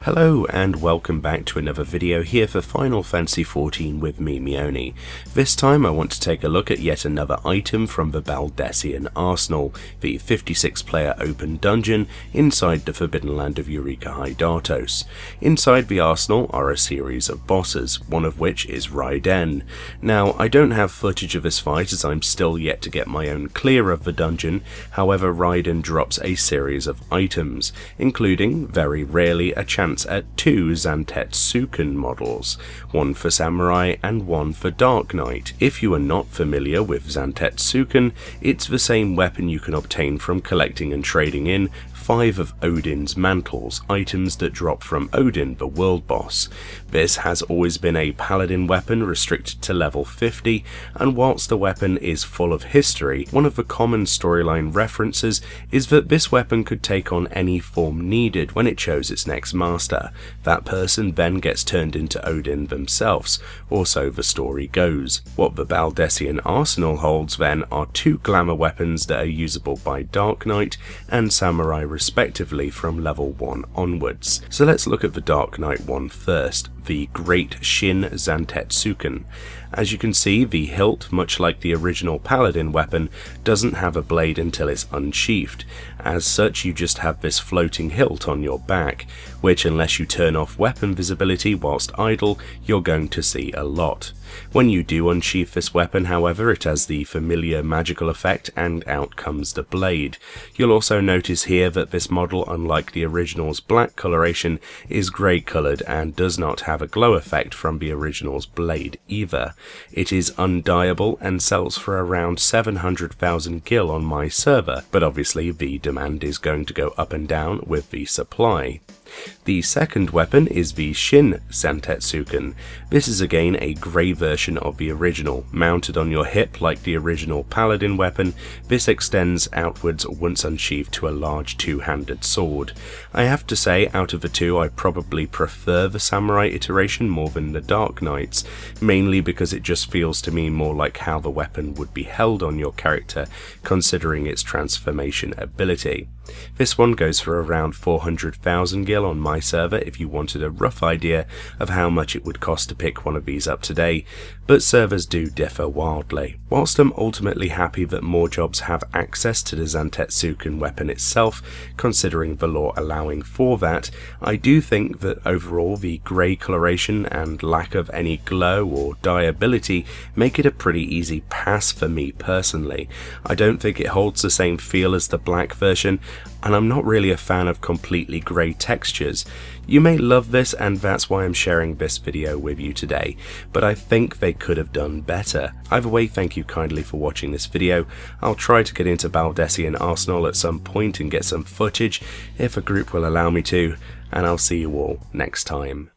Hello and welcome back to another video here for Final Fantasy XIV with me, Meoni. This time I want to take a look at yet another item from the Baldesion Arsenal, the 56-player open dungeon inside the Forbidden Land of Eureka Hydatos. Inside the arsenal are a series of bosses, one of which is Raiden. Now, I don't have footage of this fight as I'm still yet to get my own clear of the dungeon, however Raiden drops a series of items, including, very rarely, a chance at two Zantetsuken models, one for Samurai and one for Dark Knight. If you are not familiar with Zantetsuken, it's the same weapon you can obtain from collecting and trading in 5 of Odin's mantles, items that drop from Odin, the world boss. This has always been a paladin weapon restricted to level 50, and whilst the weapon is full of history, one of the common storyline references is that this weapon could take on any form needed when it chose its next master. That person then gets turned into Odin themselves, or so the story goes. What the Baldesion Arsenal holds then are 2 Glamour weapons that are usable by Dark Knight and Samurai respectively from level 1 onwards. So let's look at the Dark Knight one first, the Great Shin Zantetsuken. As you can see, the hilt, much like the original paladin weapon, doesn't have a blade until it's unsheathed. As such, you just have this floating hilt on your back, which unless you turn off weapon visibility whilst idle, you're going to see a lot. When you do unsheath this weapon, however, it has the familiar magical effect and out comes the blade. You'll also notice here that this model, unlike the original's black coloration, is grey coloured and does not have a glow effect from the original's blade either. It is undyeable and sells for around 700,000 gil on my server, but obviously the demand is going to go up and down with the supply. The second weapon is the Shin Zantetsuken. This is again a grey version of the original. Mounted on your hip like the original paladin weapon, this extends outwards once unsheathed to a large two-handed sword. I have to say, out of the two, I probably prefer the Samurai iteration more than the Dark Knight's, mainly because it just feels to me more like how the weapon would be held on your character, considering its transformation ability. This one goes for around 400,000 gil on my server if you wanted a rough idea of how much it would cost to pick one of these up today, but servers do differ wildly. Whilst I'm ultimately happy that more jobs have access to the Zantetsuken weapon itself, considering the law allowing for that, I do think that overall the grey coloration and lack of any glow or dyeability make it a pretty easy pass for me personally. I don't think it holds the same feel as the black version, and I'm not really a fan of completely grey textures. You may love this, and that's why I'm sharing this video with you today, but I think they could have done better. Either way, thank you kindly for watching this video. I'll try to get into Baldesion Arsenal at some point and get some footage, if a group will allow me to, and I'll see you all next time.